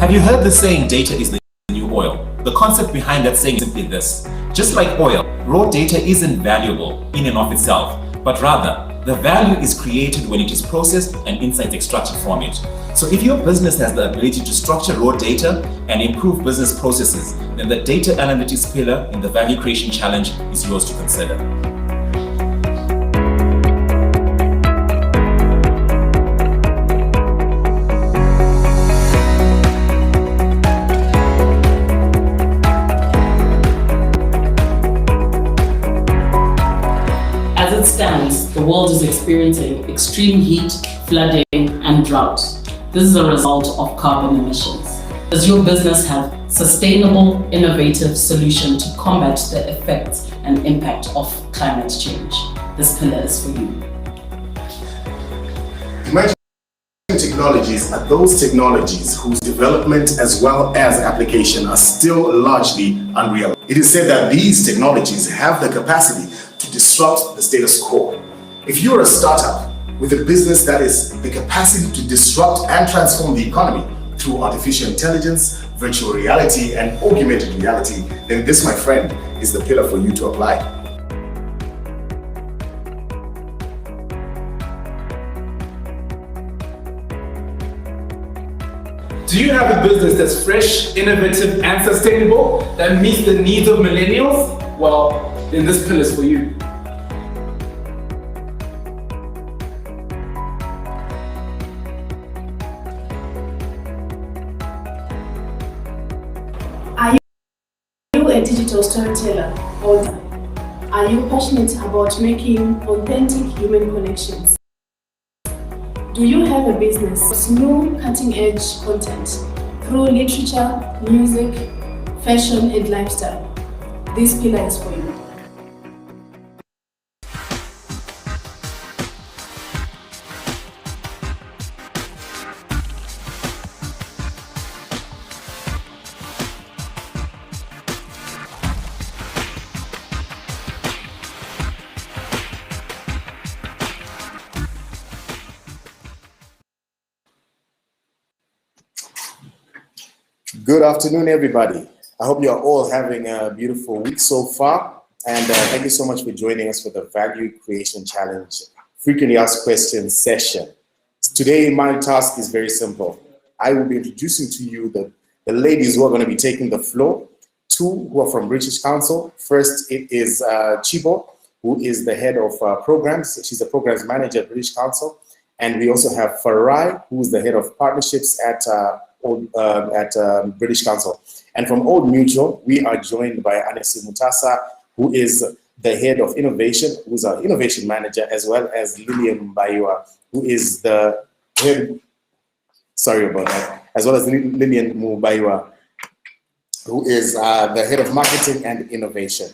Have you heard the saying, data is the new oil? The concept behind that saying is simply this. Just like oil, raw data isn't valuable in and of itself, but rather, the value is created when it is processed and insights extracted from it. So if your business has the ability to structure raw data and improve business processes, then the data analytics pillar in the value creation challenge is yours to consider. As it stands, the world is experiencing extreme heat, flooding, and drought. This is a result of carbon emissions. Does your business have sustainable, innovative solution to combat the effects and impact of climate change? This pillar is for you. Emerging technologies are those technologies whose development as well as application are still largely unreal. It is said that these technologies have the capacity to disrupt the status quo. If you're a startup with a business that has the capacity to disrupt and transform the economy through artificial intelligence, virtual reality, and augmented reality, then this, my friend, is the pillar for you to apply. Do you have a business that's fresh, innovative, and sustainable that meets the needs of millennials? Well, then this pillar is for you. Are you a digital storyteller, or are you passionate about making authentic human connections? Do you have a business with new cutting-edge content through literature, music, fashion, and lifestyle? This pillar is for you. Good afternoon, everybody. I hope you're all having a beautiful week so far. And thank you so much for joining us for the Value Creation Challenge Frequently Asked Questions session. Today, my task is very simple. I will be introducing to you the ladies who are going to be taking the floor, two who are from British Council. First, it is Chibo, who is the head of programs. She's the programs manager at British Council. And we also have Farai, who is the head of partnerships at British Council. And from Old Mutual, we are joined by Anesi Mutasa, who is the head of innovation, who's our innovation manager, as well as Lillian Mbayua, who is the head, sorry about that, as well as Lillian Mbayua, who is the head of marketing and innovation.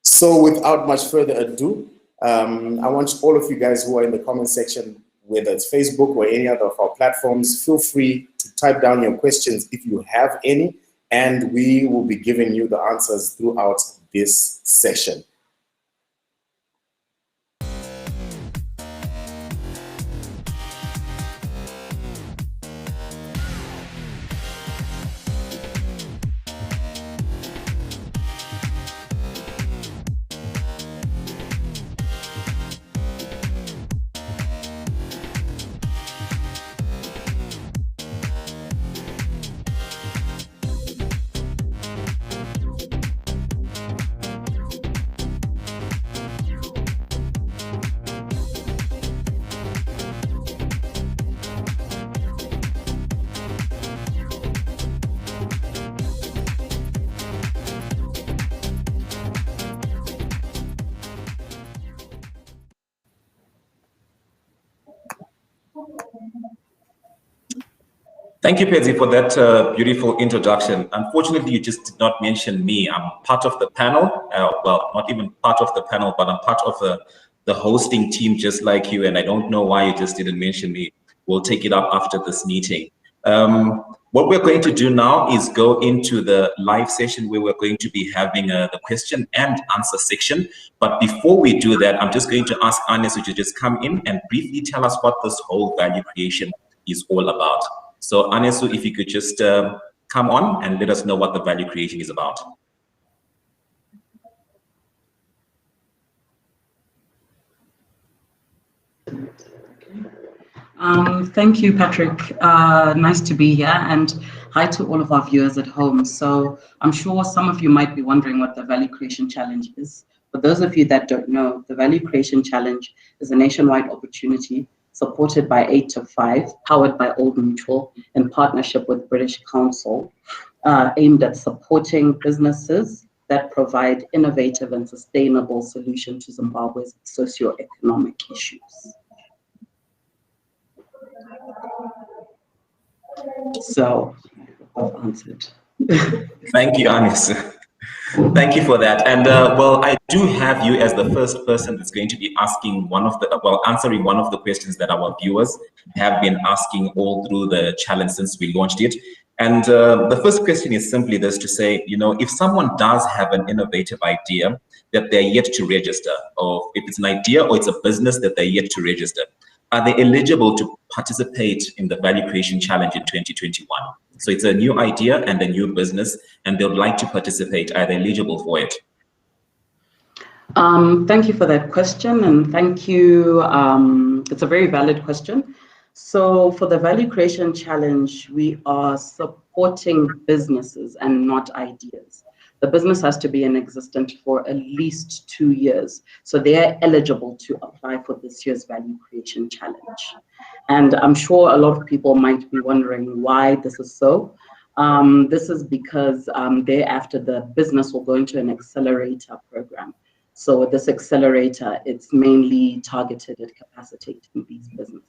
So without much further ado, I want all of you guys who are in the comment section, whether it's Facebook or any other of our platforms, feel free to type down your questions if you have any, and we will be giving you the answers throughout this session. Thank you, Pedzi, for that beautiful introduction. Unfortunately, you just did not mention me. I'm part of the panel. Well, not even part of the panel, but I'm part of the hosting team, just like you. And I don't know why you just didn't mention me. We'll take it up after this meeting. What we're going to do now is go into the live session where we're going to be having the question and answer section. But before we do that, I'm just going to ask Anesu to just come in and briefly tell us what this whole value creation is all about. So Anesu, if you could just come on and let us know what the value creation is about. Thank you, Patrick. Nice to be here, and hi to all of our viewers at home. So I'm sure some of you might be wondering what the Value Creation Challenge is. For those of you that don't know, the Value Creation Challenge is a nationwide opportunity supported by 8 to 5, powered by Old Mutual in partnership with British Council, aimed at supporting businesses that provide innovative and sustainable solutions to Zimbabwe's socioeconomic issues. So I've answered. Thank you, Anis. Thank you for that. And well, I do have you as the first person that's going to be asking answering one of the questions that our viewers have been asking all through the challenge since we launched it. And the first question is simply this, to say, if someone does have an innovative idea that they're yet to register, or if it's an idea or it's a business that they're yet to register, are they eligible to participate in the Value Creation Challenge in 2021? So it's a new idea and a new business, and they would like to participate. Are they eligible for it? Thank you for that question, and thank you. It's a very valid question. So for the Value Creation Challenge, we are supporting businesses and not ideas. The business has to be in existence for at least 2 years. So they are eligible to apply for this year's Value Creation Challenge. And I'm sure a lot of people might be wondering why this is so. This is because thereafter the business will go into an accelerator program. So with this accelerator, it's mainly targeted at capacitating these businesses.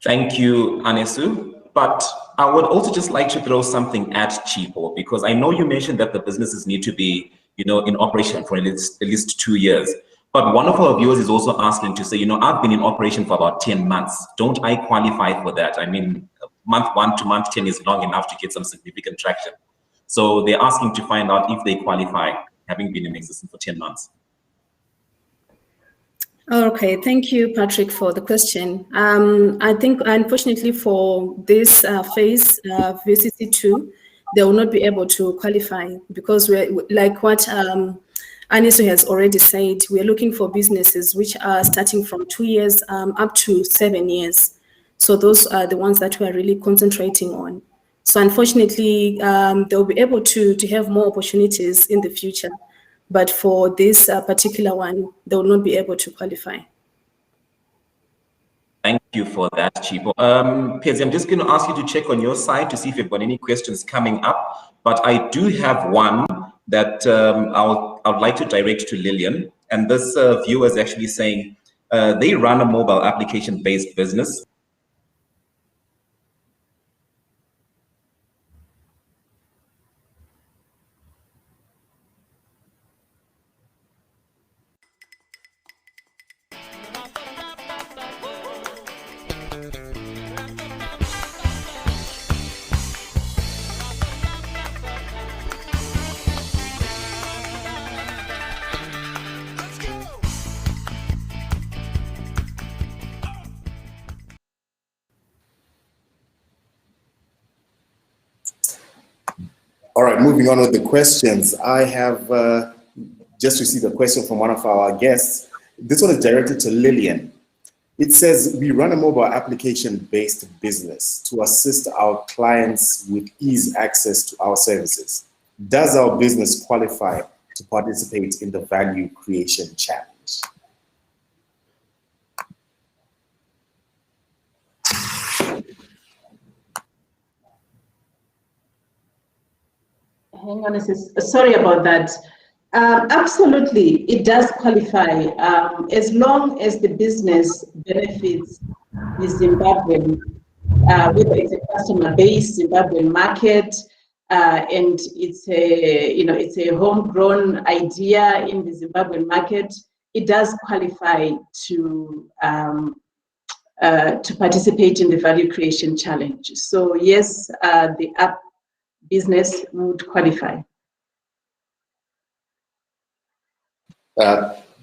Thank you, Anesu. But I would also just like to throw something at Chipo, because I know you mentioned that the businesses need to be, in operation for at least 2 years. But one of our viewers is also asking to say, I've been in operation for about 10 months. Don't I qualify for that? I mean, month 1 to month 10 is long enough to get some significant traction. So they're asking to find out if they qualify, having been in existence for 10 months. Okay, thank you, Patrick, for the question. I think, unfortunately, for this phase, VCC2, they will not be able to qualify, because we're, like what Aniso has already said, we're looking for businesses which are starting from 2 years up to 7 years. So those are the ones that we're really concentrating on. So unfortunately, they'll be able to have more opportunities in the future. But for this particular one, they will not be able to qualify. Thank you for that, Chipo. Pezi, I'm just going to ask you to check on your side to see if you've got any questions coming up. But I do have one that I would like to direct to Lillian. And this viewer is actually saying they run a mobile application-based business. All right, moving on with the questions. I have just received a question from one of our guests. This one is directed to Lillian. It says, we run a mobile application-based business to assist our clients with ease access to our services. Does our business qualify to participate in the Value Creation Challenge? Hang on a second. Sorry about that. Absolutely, it does qualify as long as the business benefits the Zimbabwean, whether it's a customer-based Zimbabwean market, and it's a homegrown idea in the Zimbabwean market, it does qualify to participate in the value creation challenge. So yes, the app business would qualify.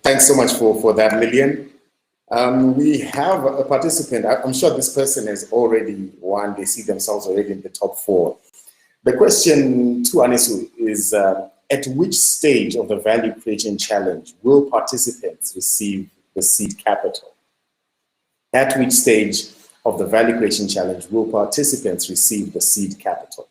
Thanks so much for that, Lillian. We have a participant. I'm sure this person has already won. They see themselves already in the top 4. The question to Anisu is, at which stage of the value creation challenge will participants receive the seed capital? At which stage of the value creation challenge will participants receive the seed capital?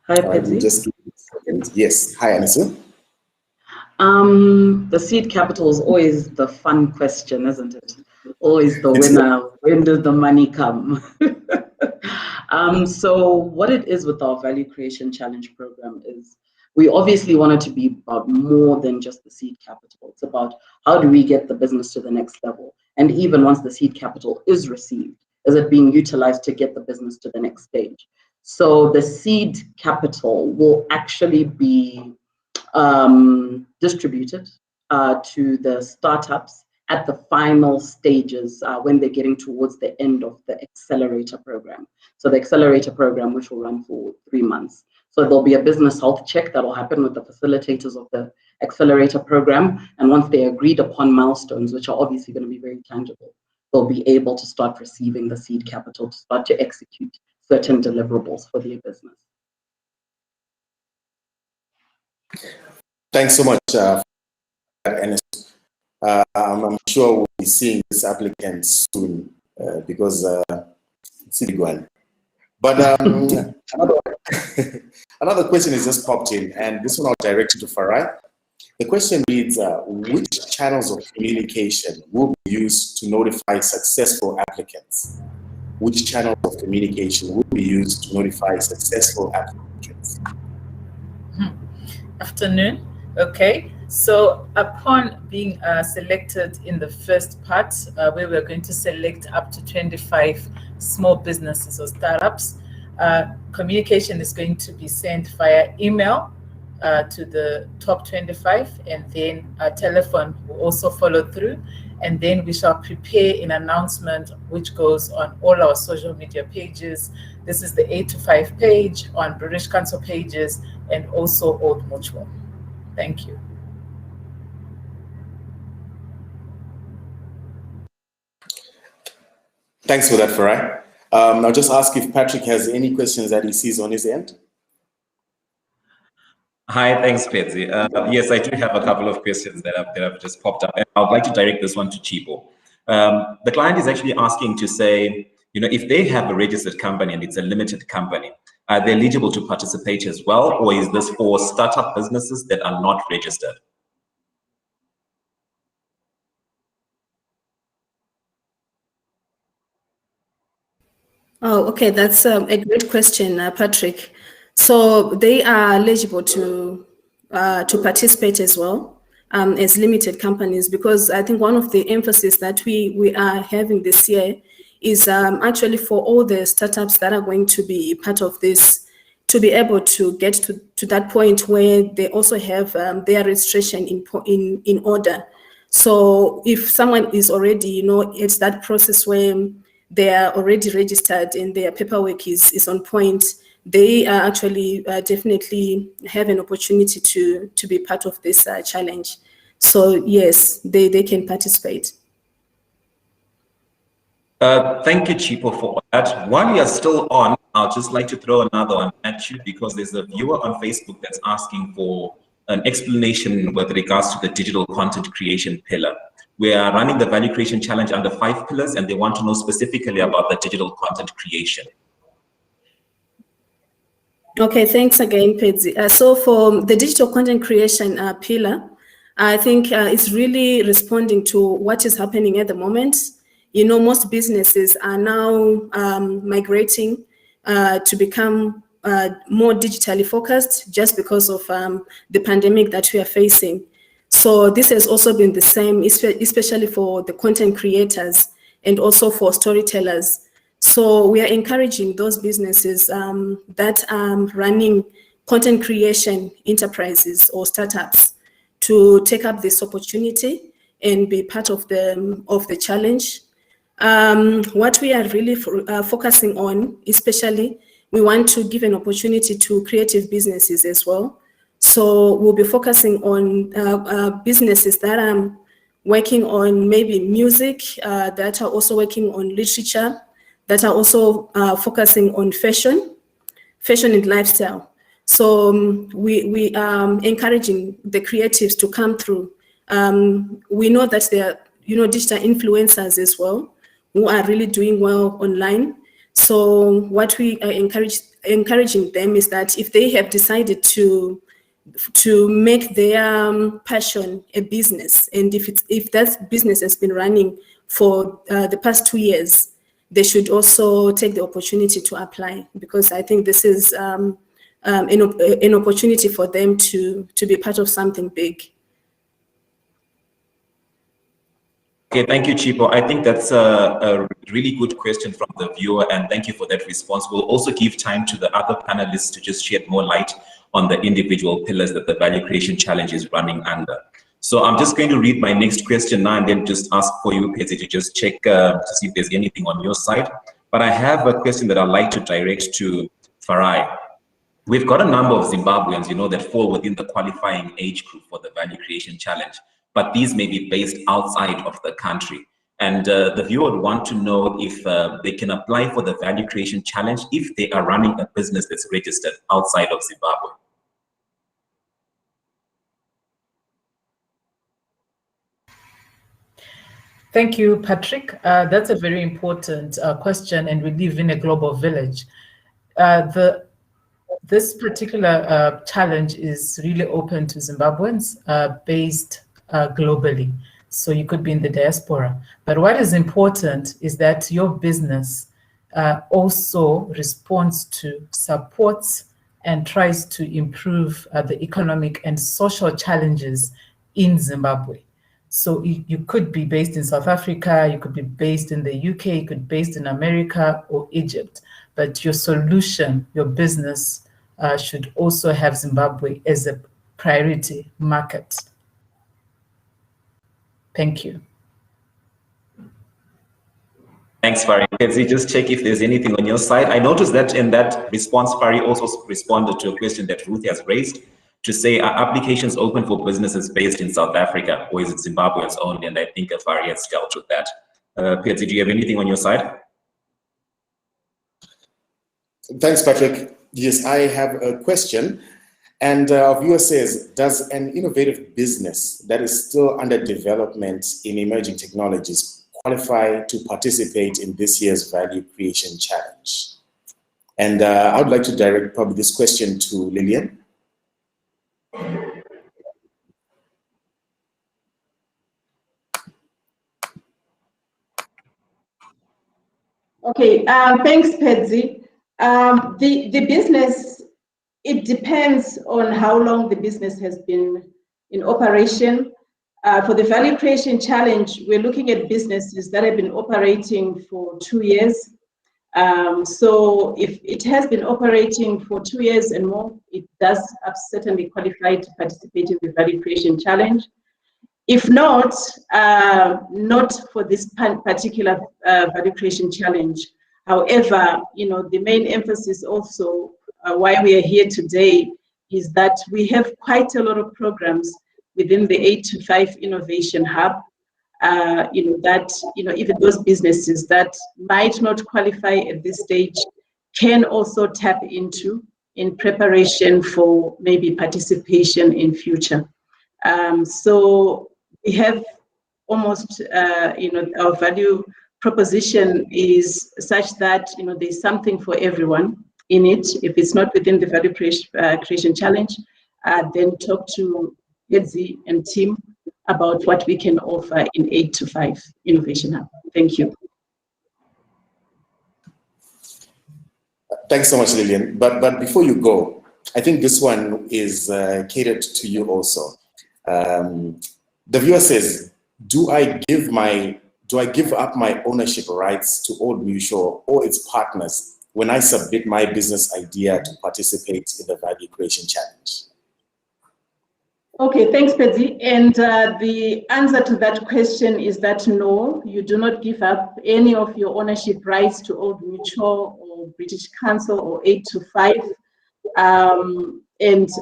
Hi, Patsy. Just give me a second. Yes. Hi, Anisu. The seed capital is always the fun question, isn't it? Always the winner. When does the money come? So what it is with our Value Creation Challenge program is we obviously want it to be about more than just the seed capital. It's about how do we get the business to the next level? And even once the seed capital is received, is it being utilized to get the business to the next stage? So the seed capital will actually be distributed to the startups at the final stages when they're getting towards the end of the accelerator program. So the accelerator program, which will run for 3 months. So there'll be a business health check that will happen with the facilitators of the accelerator program. And once they agreed upon milestones, which are obviously going to be very tangible, they'll be able to start receiving the seed capital to start to execute certain deliverables for their business. Thanks so much, Ernest. I'm sure we'll be seeing this applicant soon because it's a big one. But another question has just popped in, and this one I'll direct to Farai. The question reads, which channels of communication will be used to notify successful applicants? Which channels of communication will be used to notify successful applicants? Afternoon. Okay, so upon being selected in the first part, where we're going to select up to 25 small businesses or startups, communication is going to be sent via email to the top 25, and then a telephone will also follow through. And then we shall prepare an announcement which goes on all our social media pages. This is the 8 to 5 page, on British Council pages, and also Old Mutual. Thank you. Thanks for that, Farai. I'll just ask if Patrick has any questions that he sees on his end. Hi, thanks, Patsy. Yes, I do have a couple of questions that have just popped up. And I would like to direct this one to Chipo. The client is actually asking to say, if they have a registered company and it's a limited company, are they eligible to participate as well? Or is this for startup businesses that are not registered? Oh, okay, that's a great question, Patrick. So they are eligible to participate as well as limited companies, because I think one of the emphasis that we are having this year is actually for all the startups that are going to be part of this to be able to get to that point where they also have their registration in order. So if someone is already, it's that process where they are already registered and their paperwork is on point, they actually definitely have an opportunity to be part of this challenge. So yes, they can participate. Thank you, Chipo, for that. While you're still on, I'll just like to throw another one at you, because there's a viewer on Facebook that's asking for an explanation with regards to the digital content creation pillar. We are running the Value Creation Challenge under 5 pillars, and they want to know specifically about the digital content creation. Okay, thanks again, Patsy. So for the digital content creation pillar, I think it's really responding to what is happening at the moment you know, most businesses are now migrating to become more digitally focused just because of the pandemic that we are facing. So this has also been the same, especially for the content creators and also for storytellers. So we are encouraging those businesses that are running content creation enterprises or startups to take up this opportunity and be part of the challenge. What we are really focusing on, especially, we want to give an opportunity to creative businesses as well. So we'll be focusing on businesses that are working on maybe music, that are also working on literature, that are also focusing on fashion and lifestyle. So we are encouraging the creatives to come through. We know that there are, you know, digital influencers as well who are really doing well online. So what we are encouraging them is that if they have decided to make their passion a business, and if that business has been running for the past 2 years, they should also take the opportunity to apply, because I think this is an opportunity for them to be part of something big. Okay, thank you, Chipo. I think that's a really good question from the viewer, and thank you for that response. We'll also give time to the other panelists to just shed more light on the individual pillars that the Value Creation Challenge is running under. So I'm just going to read my next question now and then just ask for you, Pezi, to just check to see if there's anything on your side. But I have a question that I'd like to direct to Farai. We've got a number of Zimbabweans, you know, that fall within the qualifying age group for the Value Creation Challenge, but these may be based outside of the country. And the viewer would want to know if they can apply for the Value Creation Challenge if they are running a business that's registered outside of Zimbabwe. Thank you, Patrick. That's a very important question, and we live in a global village. This particular challenge is really open to Zimbabweans based globally. So you could be in the diaspora. But what is important is that your business also responds to, supports, and tries to improve the economic and social challenges in Zimbabwe. So you could be based in South Africa, you could be based in the UK, you could be based in America or Egypt, but your solution, your business should also have Zimbabwe as a priority market. Thank you. Thanks, Fari. Pezi, just check if there's anything on your side. I noticed that in that response, Fari also responded to a question that Ruth has raised, to say, are applications open for businesses based in South Africa, or is it Zimbabweans only? And I think Fari has dealt with that. Pezi, do you have anything on your side? Thanks, Patrick. Yes, I have a question. And our viewer says, does an innovative business that is still under development in emerging technologies qualify to participate in this year's Value Creation Challenge? And I would like to direct probably this question to Lillian. Okay, thanks, Pezi. The business, it depends on how long the business has been in operation. For the Value Creation Challenge, we're looking at businesses that have been operating for 2 years. So if it has been operating for 2 years and more, it does certainly qualify to participate in the Value Creation Challenge. If not, not for this particular Value Creation Challenge. However, you know, the main emphasis also why we are here today is that we have quite a lot of programs within the 8 to 5 Innovation Hub. You know, that, you know, even those businesses that might not qualify at this stage can also tap into in preparation for maybe participation in future. So we have almost, you know, our value proposition is such that, you know, there's something for everyone in it. If it's not within the Value Creation Challenge, then talk to Pezi and team about what we can offer in 8 to 5 Innovation Hub. Thank you. Thanks so much, Lillian. But before you go, I think this one is catered to you also. The viewer says, do I give up my ownership rights to Old Mutual or its partners when I submit my business idea to participate in the Value Creation Challenge? Okay, thanks, Pedzi. And the answer to that question is that no, you do not give up any of your ownership rights to Old Mutual or British Council or 825.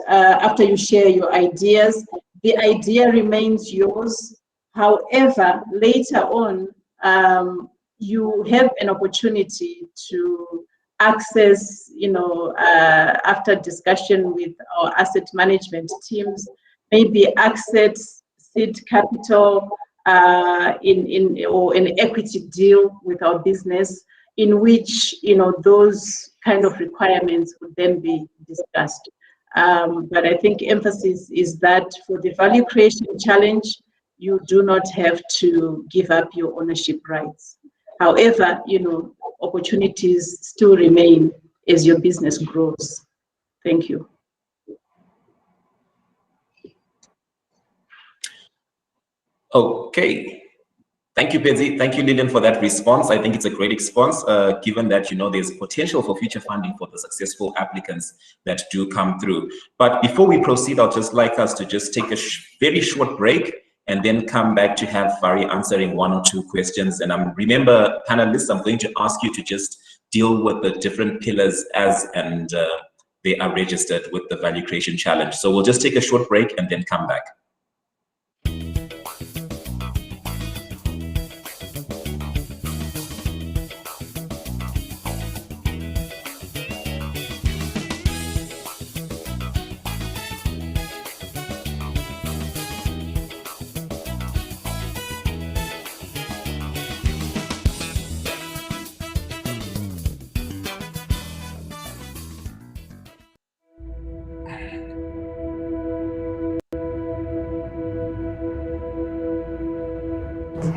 After you share your ideas, the idea remains yours. However, later on, you have an opportunity to access, after discussion with our asset management teams, maybe access seed capital or an equity deal with our business, in which those kind of requirements would then be discussed. But I think emphasis is that for the Value Creation Challenge, you do not have to give up your ownership rights. However, opportunities still remain as your business grows. Thank you. Okay. Thank you, Pedzi. Thank you, Lillian, for that response. I think it's a great response, given that, there's potential for future funding for the successful applicants that do come through. But before we proceed, I'd just like us to just take a very short break and then come back to have Fari answering one or two questions. And remember, panelists, I'm going to ask you to just deal with the different pillars as they are registered with the Value Creation Challenge. So we'll just take a short break and then come back.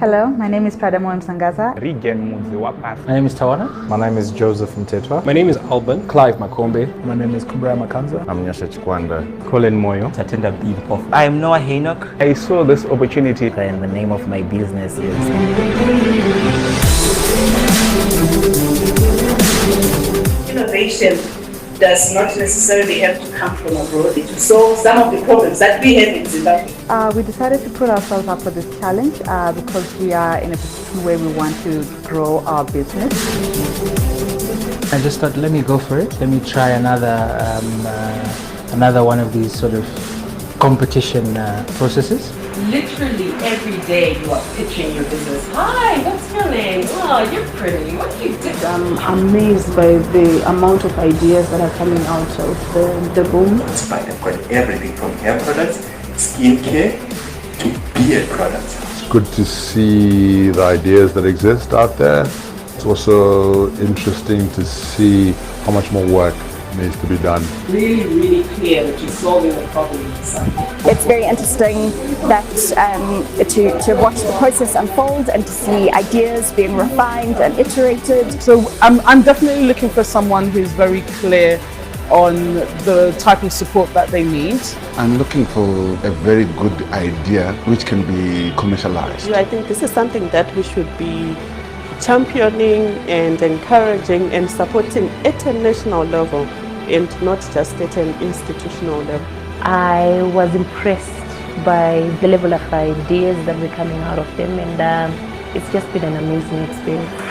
Hello, my name is Pradamo Msangaza. My name is Tawana. My name is Joseph Mtetwa. My name is Alban. Clive Makombe. My name is Kubra Makanza. I'm Nyasha Chikwanda. Colin Moyo. Tatenda Bimpof. I am Noah Haynock. I saw this opportunity. And the name of my business is... Innovation does not necessarily have to come from abroad to solve some of the problems that we have in Zimbabwe. We decided to put ourselves up for this challenge because we are in a position where we want to grow our business. I just thought, let me go for it. Let me try another one of these sort of competition processes. Literally every day you are pitching your business. Hi, what's your name? Oh, you're pretty. What do you do? I'm amazed by the amount of ideas that are coming out of the boom. It's fine. I've got everything from hair products, skincare, to beard products. It's good to see the ideas that exist out there. It's also interesting to see how much more work needs to be done. Really, really clear that you're solving the problem yourself. It's very interesting that to watch the process unfold and to see ideas being refined and iterated. So I'm definitely looking for someone who's very clear on the type of support that they need. I'm looking for a very good idea which can be commercialized. I think this is something that we should be championing and encouraging and supporting at a national level and not just at an institutional level. I was impressed by the level of ideas that were coming out of them, and it's just been an amazing experience.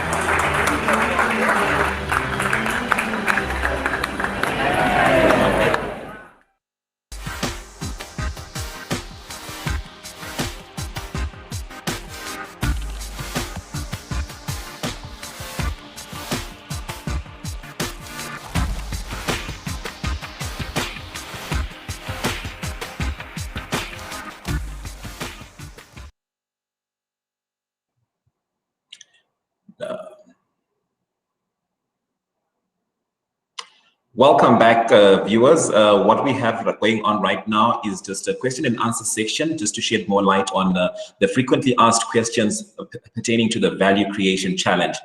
Welcome back, viewers. What we have going on right now is just a question and answer section, just to shed more light on the frequently asked questions pertaining to the value creation challenge.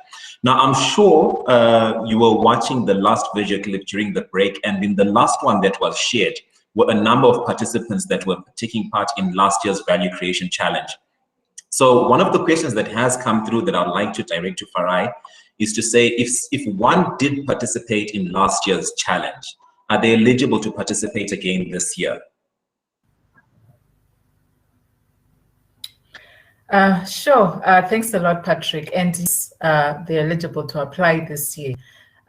Now, I'm sure you were watching the last video clip during the break, and in the last one that was shared were a number of participants that were taking part in last year's value creation challenge. So one of the questions that has come through that I'd like to direct to Farai is to say, if one did participate in last year's challenge, are they eligible to participate again this year? Sure. Thanks a lot, Patrick. And they're eligible to apply this year.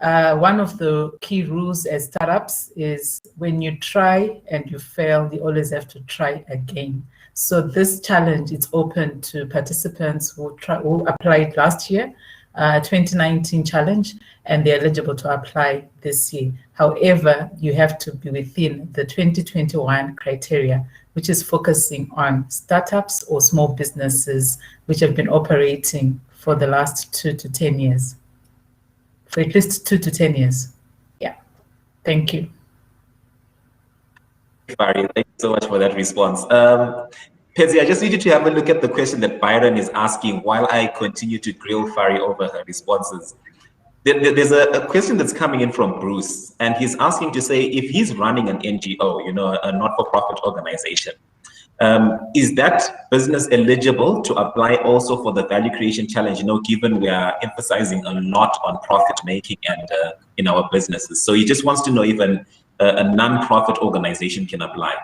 One of the key rules as startups is when you try and you fail, you always have to try again. So this challenge is open to participants who applied last year, 2019 challenge, and they're eligible to apply this year. However, you have to be within the 2021 criteria, which is focusing on startups or small businesses which have been operating for the last 2 to 10 years. For at least 2 to 10 years. Yeah. Thank you. Barry, thank you so much for that response. Pezzi, I just need you to have a look at the question that Byron is asking while I continue to grill Fari over her responses. There's a question that's coming in from Bruce, and he's asking to say, if he's running an NGO, you know, a not-for-profit organization, is that business eligible to apply also for the value creation challenge, you know, given we are emphasizing a lot on profit making and in our businesses? So he just wants to know if a non-profit organization can apply.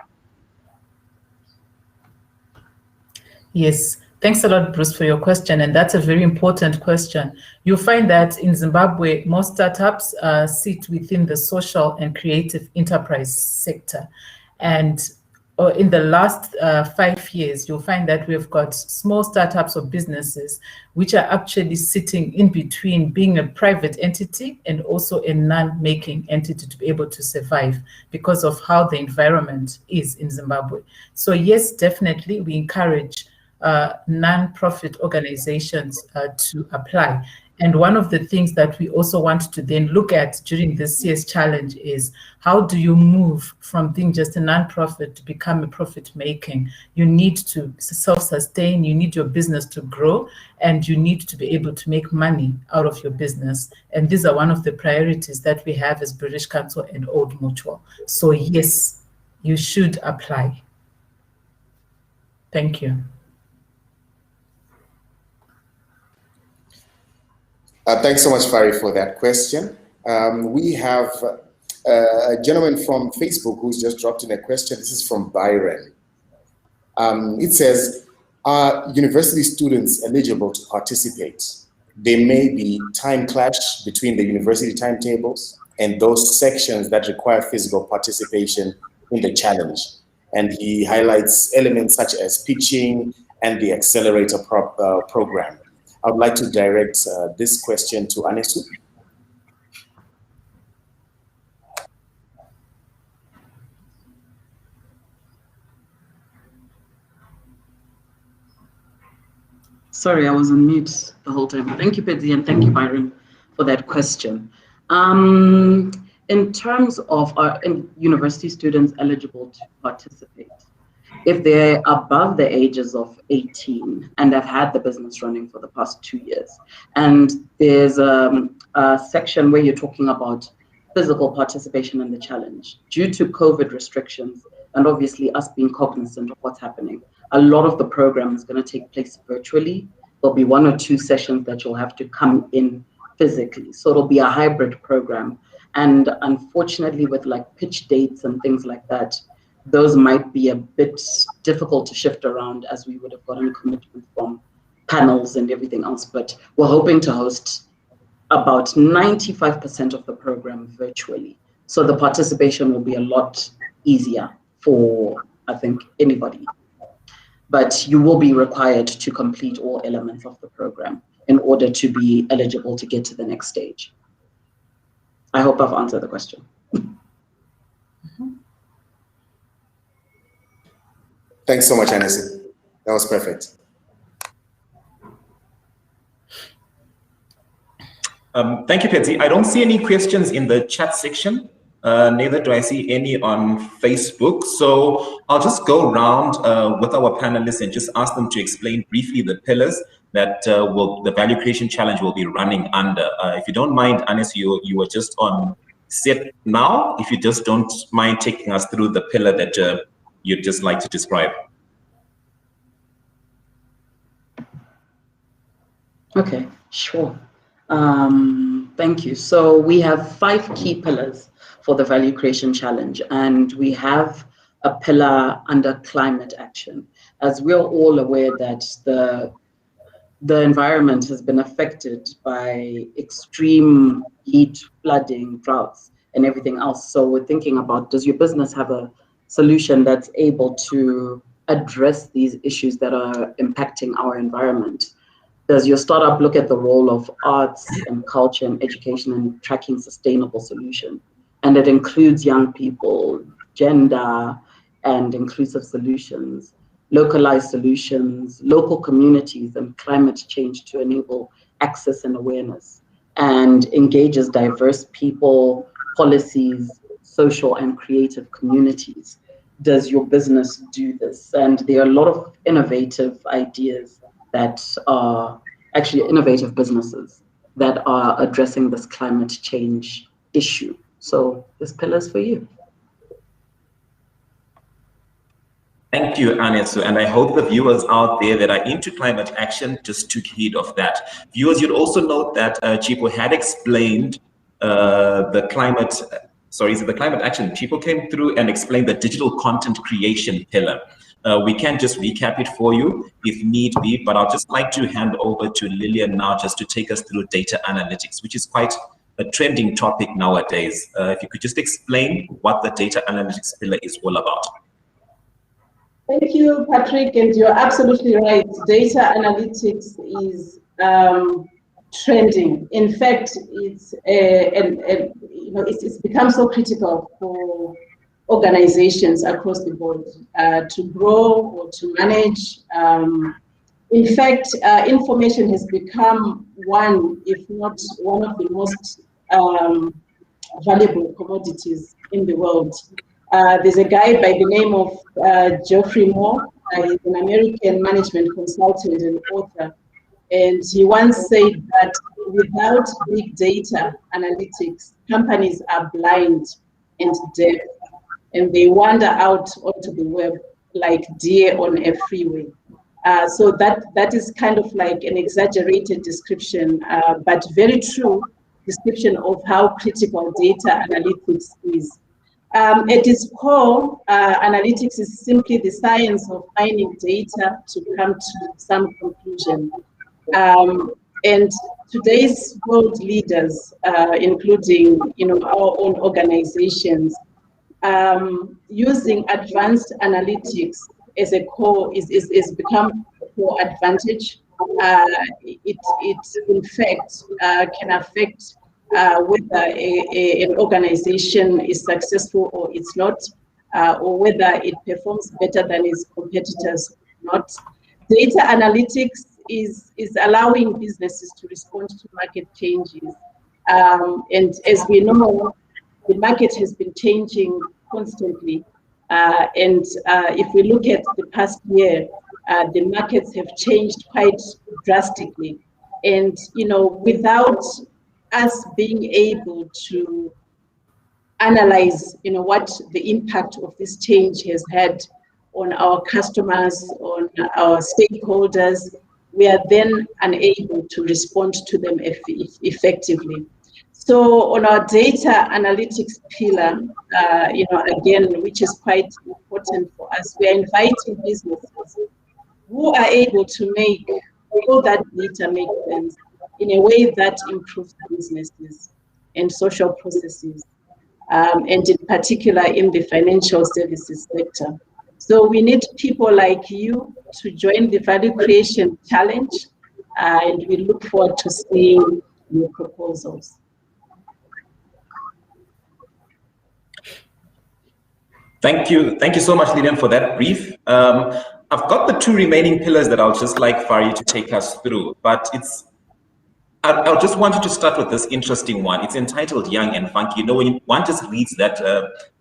Yes, thanks a lot, Bruce, for your question. And that's a very important question. You'll find that in Zimbabwe, most startups sit within the social and creative enterprise sector. And in the last 5 years, you'll find that we've got small startups or businesses which are actually sitting in between being a private entity and also a non-making entity to be able to survive because of how the environment is in Zimbabwe. So yes, definitely, we encourage non-profit organizations to apply. And one of the things that we also want to then look at during this year's challenge is, how do you move from being just a non-profit to become a profit-making? You need to self-sustain, you need your business to grow, and you need to be able to make money out of your business. And these are one of the priorities that we have as British Council and Old Mutual. So yes, you should apply. Thank you. Thanks so much, Fari, for that question. We have a gentleman from Facebook who's just dropped in a question. This is from Byron. It says, are university students eligible to participate? There may be time clash between the university timetables and those sections that require physical participation in the challenge. And he highlights elements such as pitching and the accelerator program. I would like to direct this question to Anesu. Sorry, I was on mute the whole time. Thank you, Pezzi, and thank you, Byron, for that question. In terms of university students eligible to participate, if they're above the ages of 18 and have had the business running for the past 2 years, and there's a section where you're talking about physical participation in the challenge, due to COVID restrictions, and obviously us being cognizant of what's happening, a lot of the program is going to take place virtually. There'll be 1 or 2 sessions that you'll have to come in physically. So it'll be a hybrid program. And unfortunately, with like pitch dates and things like that, those might be a bit difficult to shift around, as we would have gotten commitment from panels and everything else. But we're hoping to host about 95% of the program virtually. So the participation will be a lot easier for, I think, anybody. But you will be required to complete all elements of the program in order to be eligible to get to the next stage. I hope I've answered the question. Thanks so much, Anesi. That was perfect. Thank you, Pezzi. I don't see any questions in the chat section. Neither do I see any on Facebook. So I'll just go around with our panelists and just ask them to explain briefly the pillars that the Value Creation Challenge will be running under. If you don't mind, Anis, you were just on set now. If you just don't mind taking us through the pillar that you'd just like to describe. Okay, sure. Thank you. So we have 5 key pillars for the Value Creation Challenge, and we have a pillar under climate action. As we're all aware that the environment has been affected by extreme heat, flooding, droughts, and everything else. So we're thinking about, does your business have a solution that's able to address these issues that are impacting our environment? Does your startup look at the role of arts and culture and education in tracking sustainable solution? And it includes young people, gender, and inclusive solutions, localized solutions, local communities, and climate change to enable access and awareness, and engages diverse people, policies, social and creative communities. Does your business do this? And there are a lot of innovative ideas that are actually innovative businesses that are addressing this climate change issue. So this pillar is for you. Thank you, Anesu, and I hope the viewers out there that are into climate action just took heed of that. Viewers, you'd also note that Chipo had explained the climate action. Chipo came through and explained the digital content creation pillar. We can just recap it for you if need be, but I'll just like to hand over to Lillian now just to take us through data analytics, which is quite a trending topic nowadays. If you could just explain what the data analytics pillar is all about. Thank you, Patrick, and you're absolutely right. Data analytics is trending. In fact, it's become so critical for organizations across the board to grow or to manage. In fact, information has become one, if not one of the most valuable commodities in the world. There's a guy by the name of Geoffrey Moore. He's an American management consultant and author. And he once said that without big data analytics, companies are blind and deaf, and they wander out onto the web like deer on a freeway. So that is kind of like an exaggerated description, but very true description of how critical data analytics is. At its core, analytics is simply the science of mining data to come to some conclusion. And today's world leaders, including our own organizations, using advanced analytics as a core is become a core advantage. It in fact can affect whether an organization is successful or it's not, or whether it performs better than its competitors or not. Data analytics is allowing businesses to respond to market changes. And as we know, the market has been changing constantly. And if we look at the past year, the markets have changed quite drastically. And, without us being able to analyze, what the impact of this change has had on our customers, on our stakeholders, we are then unable to respond to them effectively. So on our data analytics pillar, again, which is quite important for us, we are inviting businesses who are able to make all that data make sense in a way that improves businesses and social processes, and in particular in the financial services sector. So we need people like you to join the Value Creation Challenge, and we look forward to seeing your proposals. Thank you so much, Lillian, for that brief. I've got the 2 remaining pillars that I'll just like Fari to take us through, but I just wanted to start with this interesting one. It's entitled Young and Funky. You know, when one just reads that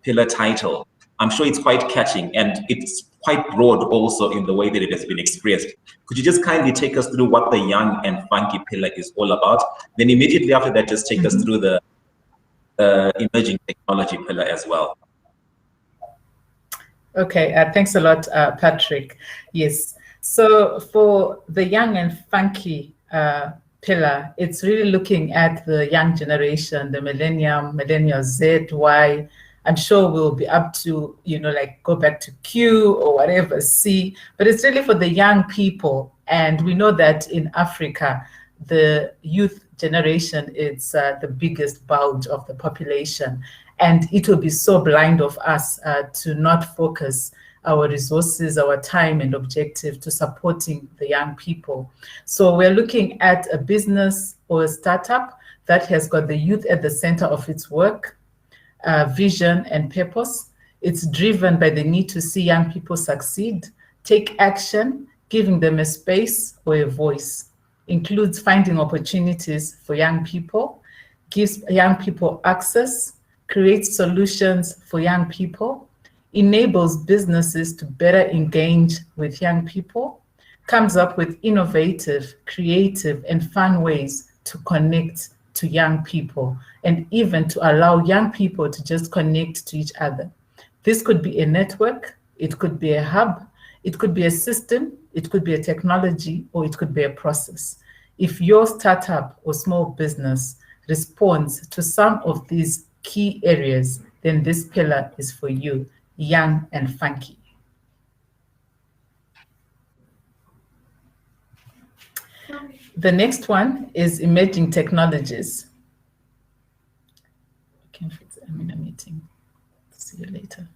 pillar title, I'm sure it's quite catching, and it's quite broad also in the way that it has been expressed. Could you just kindly take us through what the Young and Funky pillar is all about? Then immediately after that, just take us through the emerging technology pillar as well. Okay, thanks a lot, Patrick. Yes, so for the Young and Funky pillar, it's really looking at the young generation, the millennial Z, Y. I'm sure we'll be up to, like go back to Q or whatever, C, but it's really for the young people. And we know that in Africa, the youth generation is the biggest bulge of the population. And it will be so blind of us to not focus our resources, our time and objective to supporting the young people. So we're looking at a business or a startup that has got the youth at the center of its work, vision and purpose. It's driven by the need to see young people succeed, take action, giving them a space or a voice. Includes finding opportunities for young people, gives young people access, creates solutions for young people, enables businesses to better engage with young people, comes up with innovative, creative, and fun ways to connect to young people, and even to allow young people to just connect to each other. This could be a network, it could be a hub, it could be a system, it could be a technology, or it could be a process. If your startup or small business responds to some of these key areas, then this pillar is for you, Young and Funky. The next one is emerging technologies. I'm in a meeting. See you later.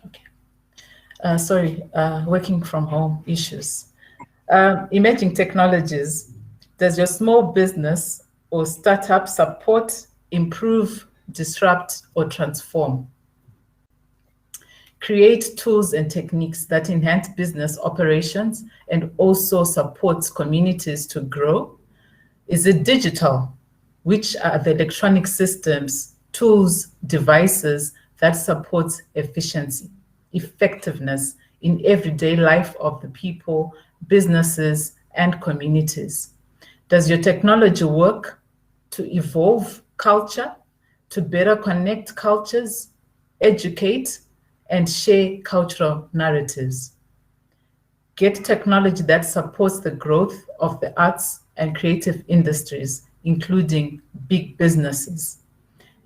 Okay. Sorry, working from home issues. Emerging technologies. Does your small business or startup support, improve, disrupt, or transform? Create tools and techniques that enhance business operations and also supports communities to grow? Is it digital? Which are the electronic systems, tools, devices that supports efficiency, effectiveness in everyday life of the people, businesses, and communities? Does your technology work to evolve culture, to better connect cultures, educate, and share cultural narratives? Get technology that supports the growth of the arts and creative industries, including big businesses.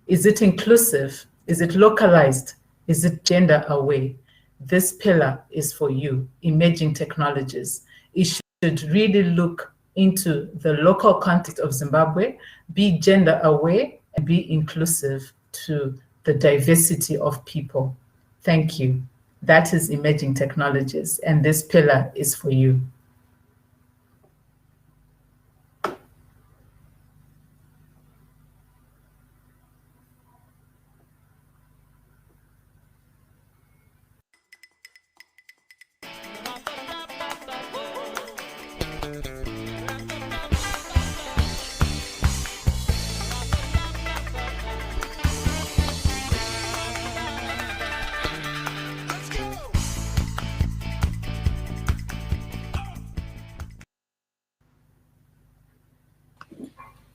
Is it inclusive? Is it localized? Is it gender aware? This pillar is for you, emerging technologies. It should really look into the local context of Zimbabwe, be gender aware, and be inclusive to the diversity of people. Thank you. That is emerging technologies, and this pillar is for you.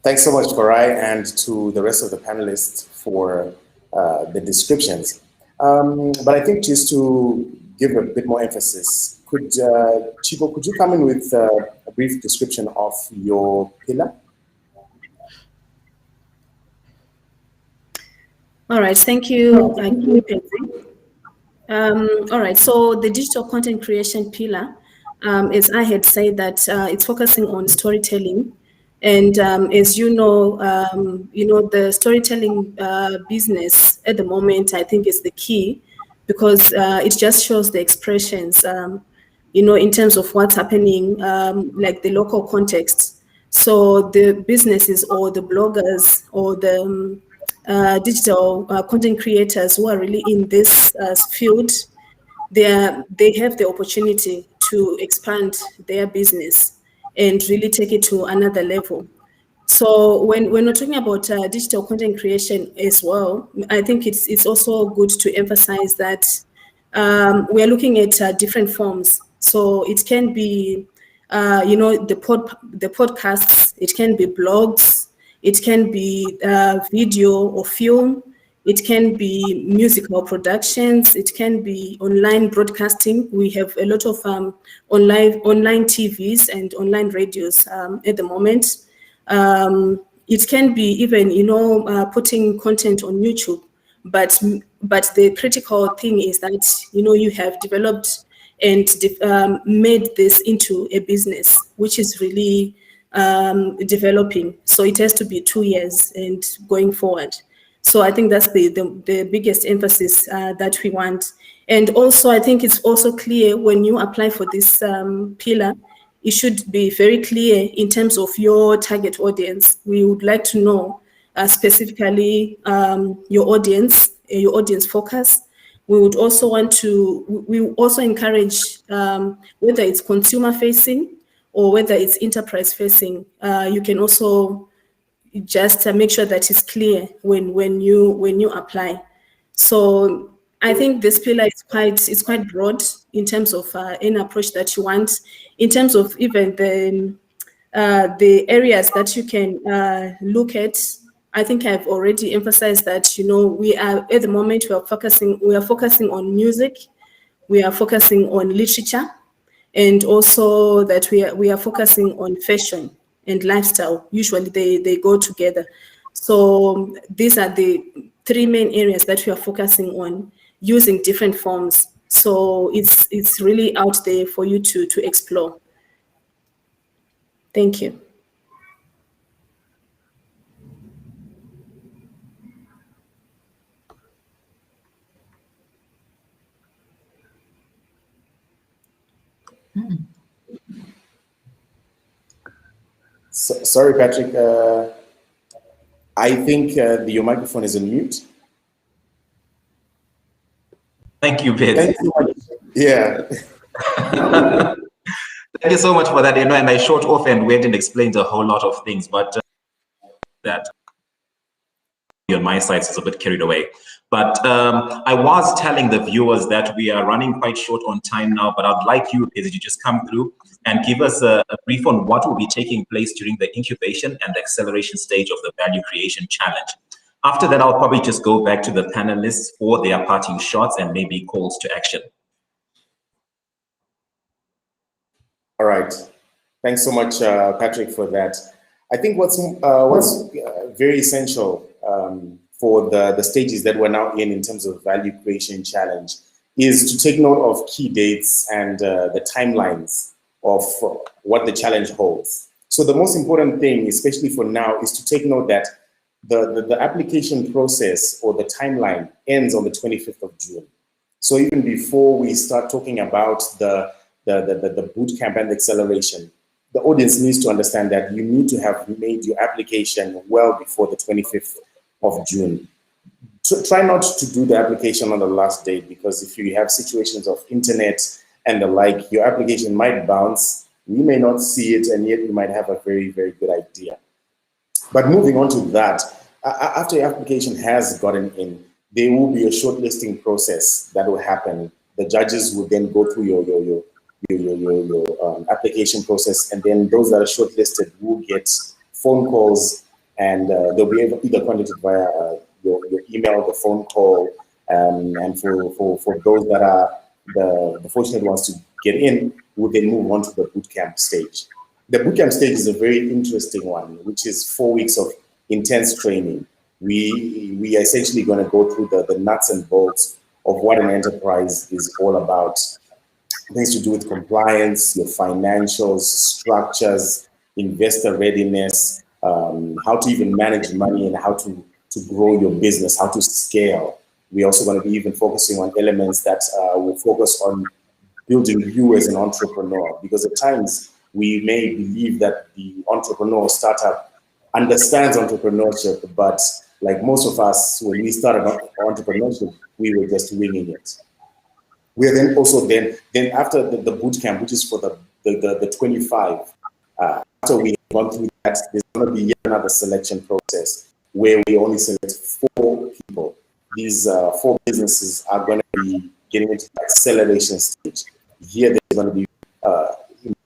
Thanks so much, Farai, and to the rest of the panelists for the descriptions. But I think just to give a bit more emphasis, Chico, could you come in with a brief description of your pillar? All right, thank you. Thank you, Pedro. All right, so the digital content creation pillar, as I had said, that it's focusing on storytelling. And as you know, the storytelling business at the moment, I think is the key, because it just shows the expressions, in terms of what's happening, like the local context. So the businesses or the bloggers or the digital content creators who are really in this field, they have the opportunity to expand their business and really take it to another level. So when we're talking about digital content creation as well, I think it's also good to emphasize that we are looking at different forms. So it can be, the podcasts, it can be blogs, it can be video or film, it can be musical productions, it can be online broadcasting. We have a lot of online TVs and online radios at the moment. It can be even, putting content on YouTube, but the critical thing is that, you have developed and made this into a business, which is really developing. So it has to be 2 years and going forward. So I think that's the biggest emphasis that we want. And also, I think it's also clear when you apply for this pillar, it should be very clear in terms of your target audience. We would like to know specifically your audience focus. We would also encourage whether it's consumer facing or whether it's enterprise facing. You can also just make sure that it's clear when you apply. So I think this pillar is quite broad in terms of any approach that you want, in terms of even the areas that you can look at. I think I've already emphasized that, we are at the moment we are focusing on music, we are focusing on literature, and also that we are focusing on fashion and lifestyle. Usually they go together. So these are the 3 main areas that we are focusing on, using different forms. So it's really out there for you to explore. Thank you. Sorry, Patrick. I think your microphone is on mute. Thank you, Ben. Thank you. Yeah. Thank you so much for that. And I short off and went and explained a whole lot of things, but that on my side is a bit carried away. But I was telling the viewers that we are running quite short on time now, but I'd like you, Pezzy, to just come through and give us a brief on what will be taking place during the incubation and the acceleration stage of the Value Creation Challenge. After that, I'll probably just go back to the panelists for their parting shots and maybe calls to action. All right. Thanks so much, Patrick, for that. I think what's very essential for the stages that we're now in terms of Value Creation Challenge is to take note of key dates and the timelines of what the challenge holds. So the most important thing, especially for now, is to take note that the application process or the timeline ends on the 25th of June. So even before we start talking about the boot camp and the acceleration, the audience needs to understand that you need to have made your application well before the 25th of June. So try not to do the application on the last day, because if you have situations of internet and the like, your application might bounce. We may not see it, and yet you might have a very, very good idea. But moving on to that, after your application has gotten in, there will be a shortlisting process that will happen. The judges will then go through your application process, and then those that are shortlisted will get phone calls, and they'll be either contacted via your email, the phone call, and for those that are the fortunate ones to get in, will then move on to the bootcamp stage. The bootcamp stage is a very interesting one, which is 4 weeks of intense training. We are essentially going to go through the nuts and bolts of what an enterprise is all about. Things to do with compliance, your financials, structures, investor readiness, how to even manage money and how to grow your business, how to scale. We're also going to be even focusing on elements that will focus on building you as an entrepreneur, because at times we may believe that the entrepreneur startup understands entrepreneurship, but like most of us, when we started entrepreneurship, we were just winging it. We are then also then after the boot camp, which is for the 25, After we've gone through that, there's going to be yet another selection process where we only select 4 people. These 4 businesses are going to be getting into the acceleration stage. Here, there's going to be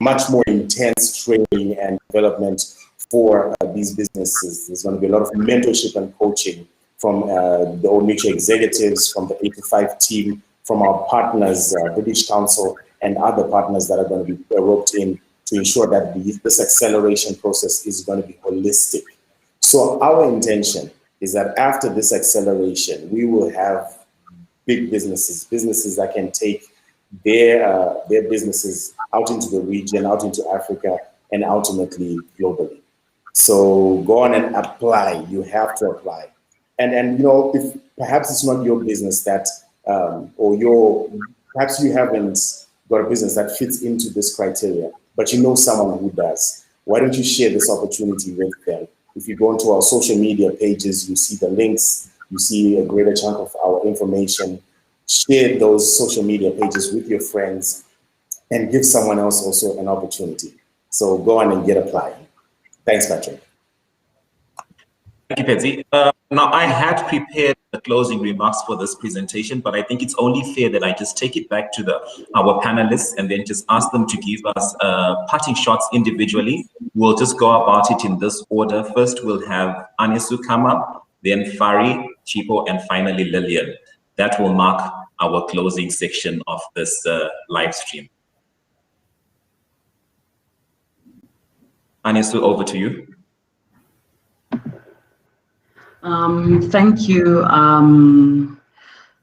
much more intense training and development for these businesses. There's going to be a lot of mentorship and coaching from the Old Mutual executives, from the 8 to 5 team, from our partners, British Council, and other partners that are going to be roped in to ensure that this acceleration process is going to be holistic. So our intention is that after this acceleration, we will have big businesses that can take their businesses out into the region, out into Africa, and ultimately globally. So go on and apply. You have to apply. And you know, if perhaps it's not your business that, perhaps you haven't got a business that fits into this criteria, but you know someone who does. Why don't you share this opportunity with them? If you go into our social media pages, you see the links, you see a greater chunk of our information. Share those social media pages with your friends and give someone else also an opportunity. So go on and get applying. Thanks, Patrick. Thank you, Pedzi. Now, I had prepared the closing remarks for this presentation, but I think it's only fair that I just take it back to our panelists and then just ask them to give us parting shots individually. We'll just go about it in this order. First, we'll have Anisu Kama, then Fari, Chipo, and finally Lillian. That will mark our closing section of this live stream. Anisu, over to you. Thank you.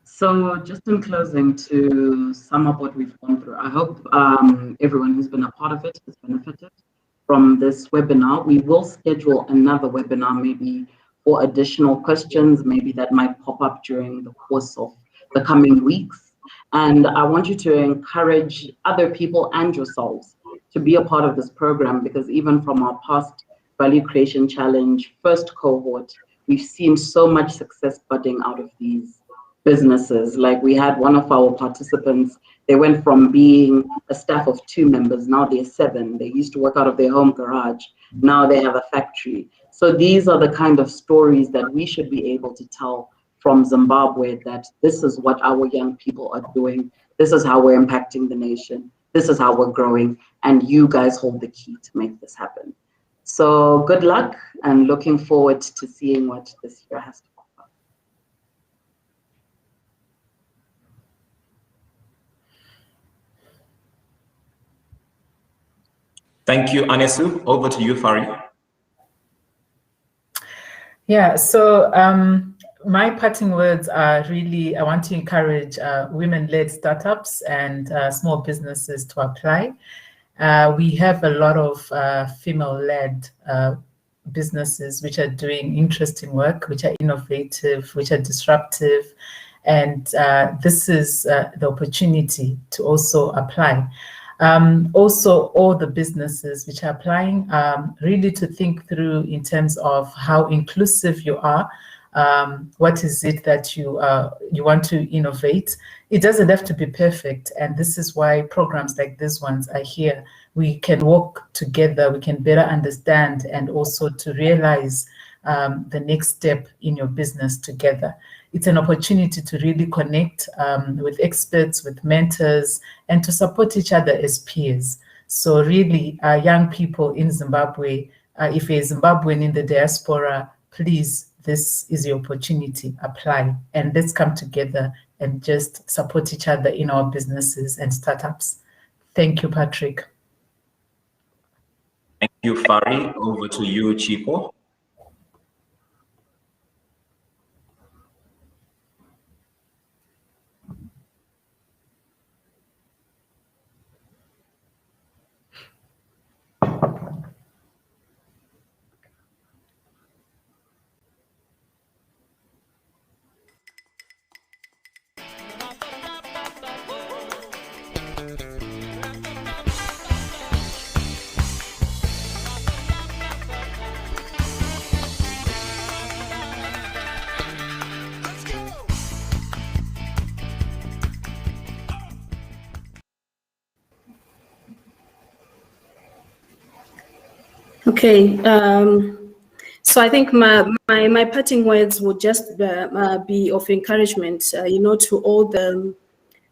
So just in closing, to sum up what we've gone through, I hope everyone who's been a part of it has benefited from this webinar. We will schedule another webinar maybe for additional questions, maybe that might pop up during the course of the coming weeks. And I want you to encourage other people and yourselves to be a part of this program, because even from our past Value Creation Challenge first cohort, we've seen so much success budding out of these businesses. Like we had one of our participants, they went from being a staff of 2 members, now they're 7. They used to work out of their home garage, now they have a factory. So these are the kind of stories that we should be able to tell from Zimbabwe, that this is what our young people are doing. This is how we're impacting the nation. This is how we're growing. And you guys hold the key to make this happen. So good luck, and looking forward to seeing what this year has to offer. Thank you, Anisu. Over to you, Fari. Yeah, so my parting words are really, I want to encourage women-led startups and small businesses to apply. We have a lot of female-led businesses which are doing interesting work, which are innovative, which are disruptive, and this is the opportunity to also apply. Also, all the businesses which are applying, really to think through in terms of how inclusive you are. What is it that you want to innovate? It doesn't have to be perfect, and this is why programs like these ones are here. We can work together, we can better understand, and also to realize the next step in your business together. It's an opportunity to really connect with experts, with mentors, and to support each other as peers. So really, young people in Zimbabwe, if you're Zimbabwean in the diaspora, please, this is your opportunity. Apply, and let's come together and just support each other in our businesses and startups. Thank you, Patrick. Thank you, Fari. Over to you, Chipo. Okay, so I think my parting words would just be of encouragement, to all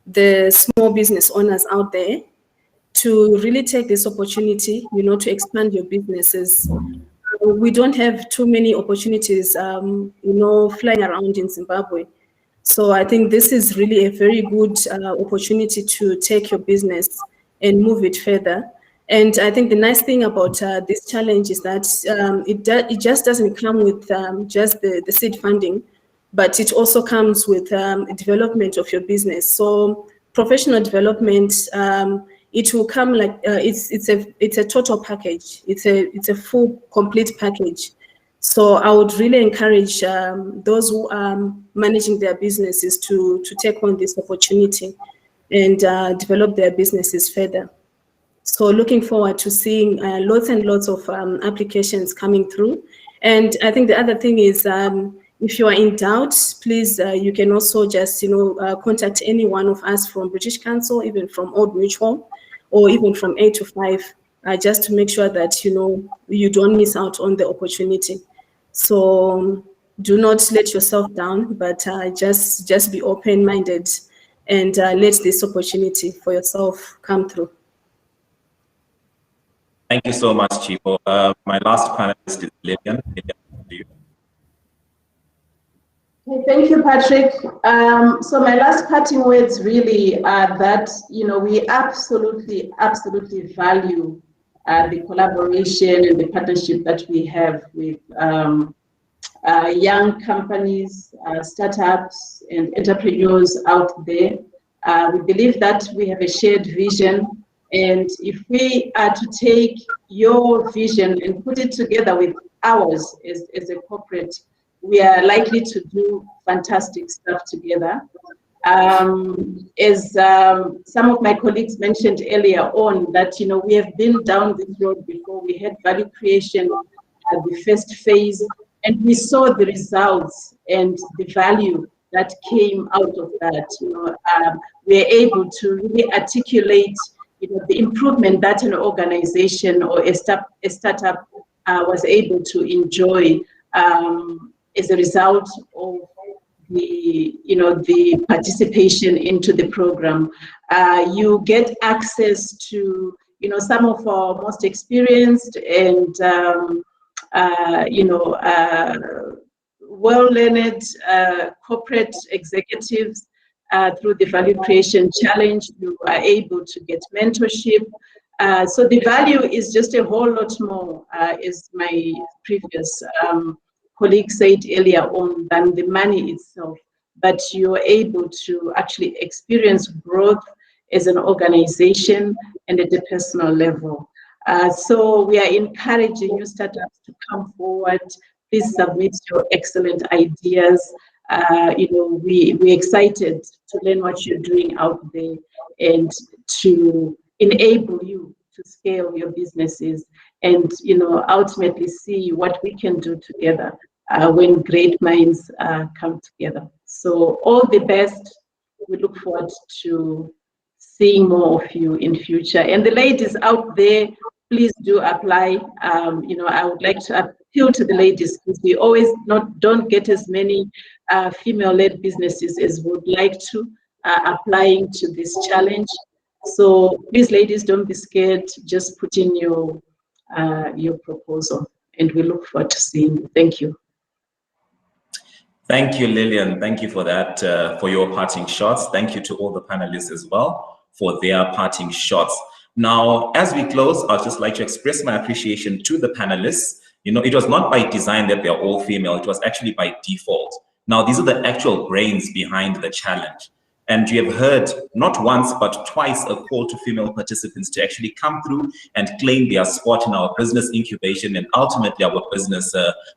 the small business owners out there to really take this opportunity, to expand your businesses. We don't have too many opportunities, flying around in Zimbabwe. So I think this is really a very good opportunity to take your business and move it further. And I think the nice thing about this challenge is that it just doesn't come with just the seed funding, but it also comes with development of your business. So professional development, it will come like it's a total package. It's a full complete package. So I would really encourage those who are managing their businesses to take on this opportunity and develop their businesses further. So looking forward to seeing lots and lots of applications coming through. And I think the other thing is, if you are in doubt, please, you can also just, contact any one of us from British Council, even from Old Mutual, or even from 8 to 5, just to make sure that, you don't miss out on the opportunity. So do not let yourself down, but just be open-minded and let this opportunity for yourself come through. Thank you so much, Chipo. My last panelist is Lillian. Thank you, Patrick. So my last parting words really are that, we absolutely value the collaboration and the partnership that we have with young companies, startups, and entrepreneurs out there. We believe that we have a shared vision. And if we are to take your vision and put it together with ours as a corporate, we are likely to do fantastic stuff together. As some of my colleagues mentioned earlier on, that we have been down this road before. We had value creation at the first phase, and we saw the results and the value that came out of that. We're able to really articulate the improvement that an organization or a startup was able to enjoy as a result of the participation into the program. You get access to some of our most experienced and well-learned corporate executives. Through the Value Creation Challenge, you are able to get mentorship. So the value is just a whole lot more, as my previous colleague said earlier on, than the money itself. But you're able to actually experience growth as an organization and at a personal level. So we are encouraging new startups to come forward. Please submit your excellent ideas. We're excited to learn what you're doing out there and to enable you to scale your businesses and, ultimately see what we can do together when great minds come together. So all the best. We look forward to seeing more of you in future. And the ladies out there, please do apply. I would like to appeal to the ladies because we always don't get as many female-led businesses as we would like to applying to this challenge. So please, ladies, don't be scared. Just put in your proposal, and we look forward to seeing you. Thank you. Thank you, Lillian. Thank you for that, for your parting shots. Thank you to all the panelists as well for their parting shots. Now, as we close, I'd just like to express my appreciation to the panelists. It was not by design that they're all female. It was actually by default. Now, these are the actual brains behind the challenge. And you have heard not once, but twice a call to female participants to actually come through and claim their spot in our business incubation and ultimately our business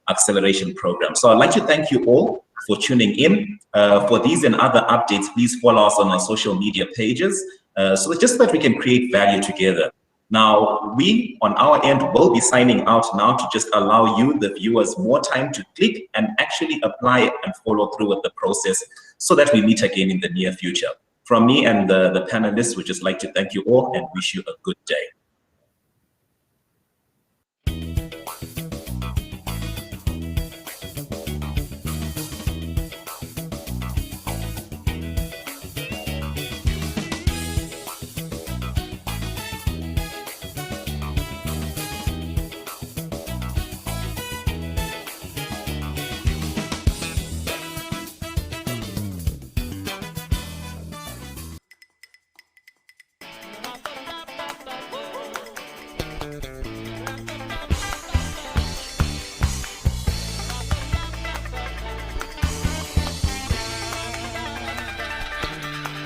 acceleration program. So I'd like to thank you all for tuning in. For these and other updates, please follow us on our social media pages. So just that we can create value together. Now, we on our end will be signing out now to just allow you, the viewers, more time to click and actually apply and follow through with the process so that we meet again in the near future. From me and the panelists, we just like to thank you all and wish you a good day.